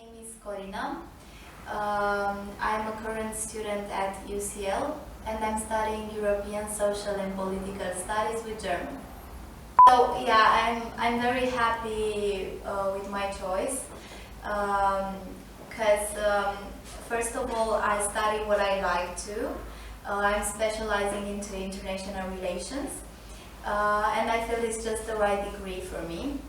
name is Corina. I'm a current student at UCL and I'm studying European Social and Political Studies with German. So yeah, I'm very happy with my choice because first of all I study what I like to. I'm specializing into international relations and I feel it's just the right degree for me.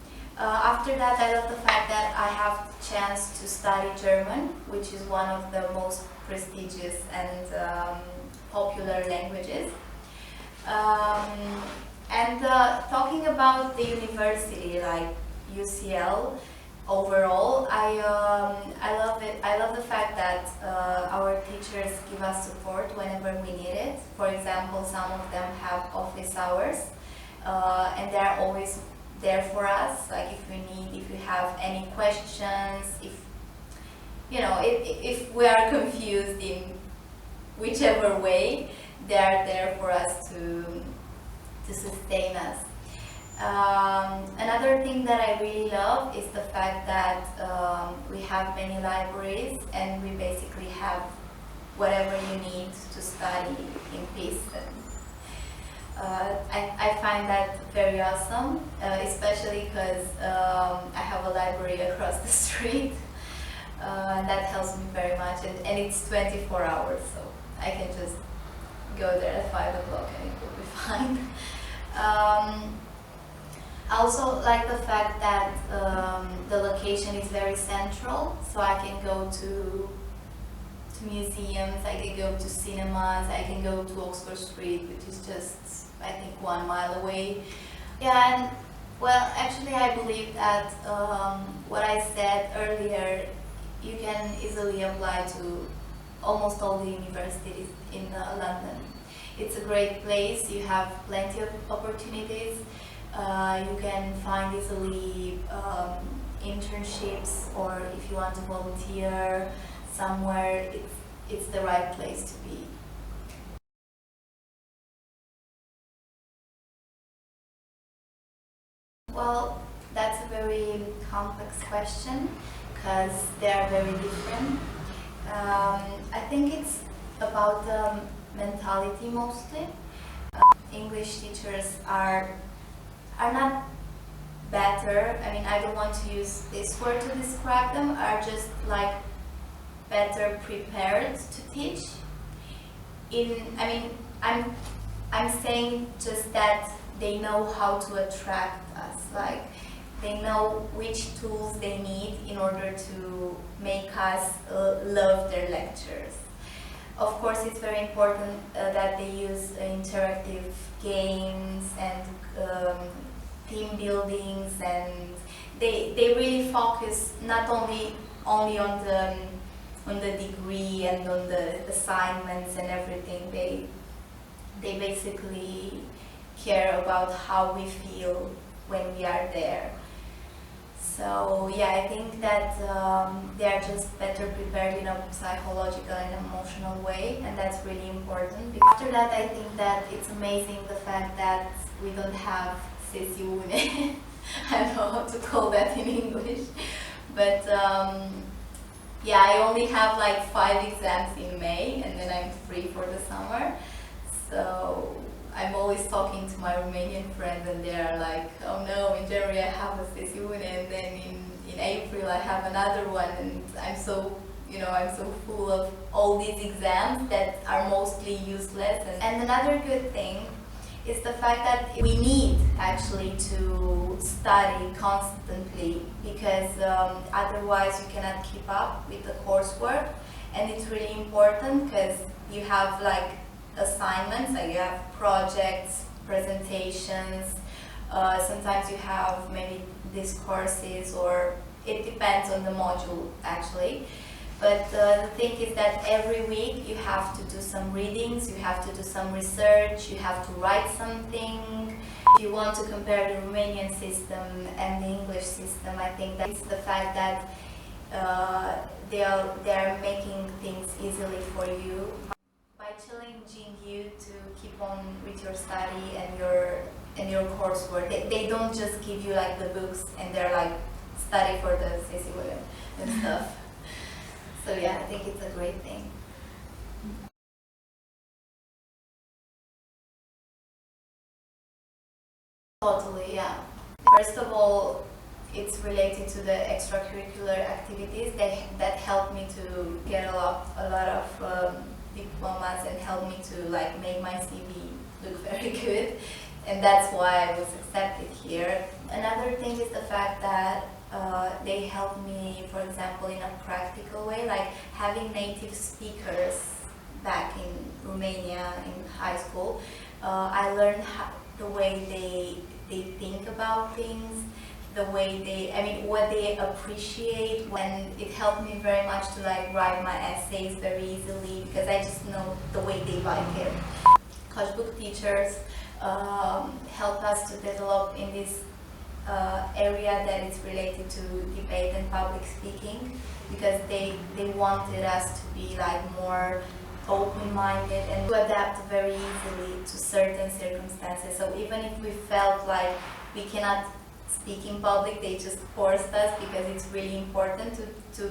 After that, I love the fact that I have the chance to study German, which is one of the most prestigious and popular languages. Talking about the university, like UCL, overall, I love it. I love the fact that our teachers give us support whenever we need it. For example, some of them have office hours, and they're always there for us. Like if we have any questions, if we are confused in whichever way, they are there for us to sustain us. Another thing that I really love is the fact that we have many libraries and we basically have whatever you need to study in peace. I find that very awesome, especially because I have a library across the street, and that helps me very much. And it's 24 hours, so I can just go there at 5 o'clock and it will be fine. I also like the fact that the location is very central, so I can go to museums, I can go to cinemas, I can go to Oxford Street, which is just, I think, 1 mile away. Yeah, and well, actually I believe that what I said earlier, you can easily apply to almost all the universities in London. It's a great place, you have plenty of opportunities, you can find easily internships, or if you want to volunteer somewhere, it's the right place to be. Well, that's a very complex question because they are very different. I think it's about the mentality mostly. English teachers are not better. I mean, I don't want to use this word to describe them. Are just like better prepared to teach. I'm saying just that they know how to attract us. Like they know which tools they need in order to make us love their lectures. Of course, it's very important that they use interactive games and team buildings, and they really focus not only on the degree and on the assignments and everything. They basically care about how we feel when we are there. So yeah, I think that they are just better prepared in a psychological and emotional way, and that's really important. After that, I think that it's amazing the fact that we don't have sessione. I don't know how to call that in English, but yeah, I only have like 5 exams in May, and then I'm free for the summer. So I'm always talking to my Romanian friends, and they are like, oh no, in January I have a sessione, and then in April I have another one, and I'm so full of all these exams that are mostly useless. And another good thing is the fact that we need actually to study constantly, because otherwise you cannot keep up with the coursework, and it's really important because you have like assignments, like you have projects, presentations, sometimes you have maybe discourses, or it depends on the module actually. But the thing is that every week you have to do some readings, you have to do some research, you have to write something. If you want to compare the Romanian system and the English system, I think that's the fact that they are making things easily for you by challenging you to keep on with your study and your coursework. They don't just give you like the books and they're like study for the sessione and stuff. So yeah, I think it's a great thing. Totally, yeah. First of all, it's related to the extracurricular activities that helped me to get a lot of diplomas and helped me to like make my CV look very good, and that's why I was accepted here. Another thing is the fact that they helped me, for example, in a practical way, like having native speakers back in Romania in high school. I learned the way they think about things, the way what they appreciate. When it helped me very much to like write my essays very easily because I just know the way they like it. College book teachers help us to develop in this area that is related to debate and public speaking, because they wanted us to be like more open-minded and to adapt very easily to certain circumstances. So even if we felt like we cannot speak in public, they just forced us because it's really important to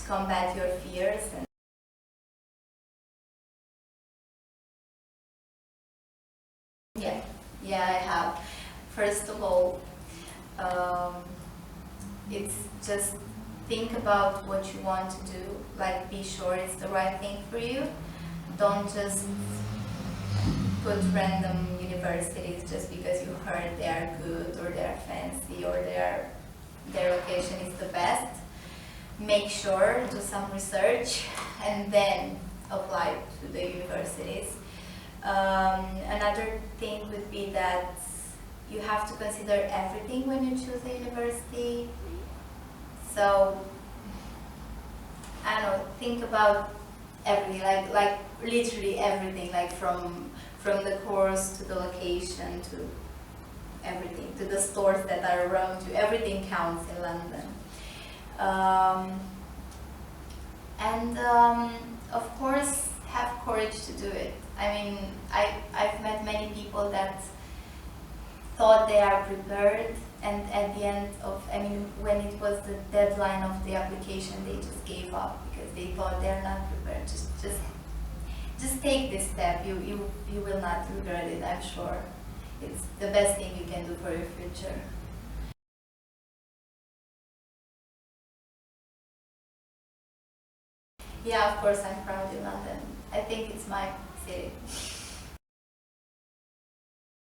combat your fears. And yeah, I have. First of all, it's just think about what you want to do, like be sure it's the right thing for you. Don't just put random universities just because you heard they are good or they're fancy or their location is the best. Make sure, do some research, and then apply to the universities. Another thing would be that you have to consider everything when you choose a university. So, I don't know, think about everything, like literally everything, like from the course to the location to everything, to the stores that are around you. Everything counts in London. Of course, have courage to do it. I mean, I've met many people that thought they are prepared, and at the end of, when it was the deadline of the application, they just gave up because they thought they're not prepared. Just take this step. You will not regret it, I'm sure. It's the best thing you can do for your future. Yeah, of course I'm proud in London. I think it's my city.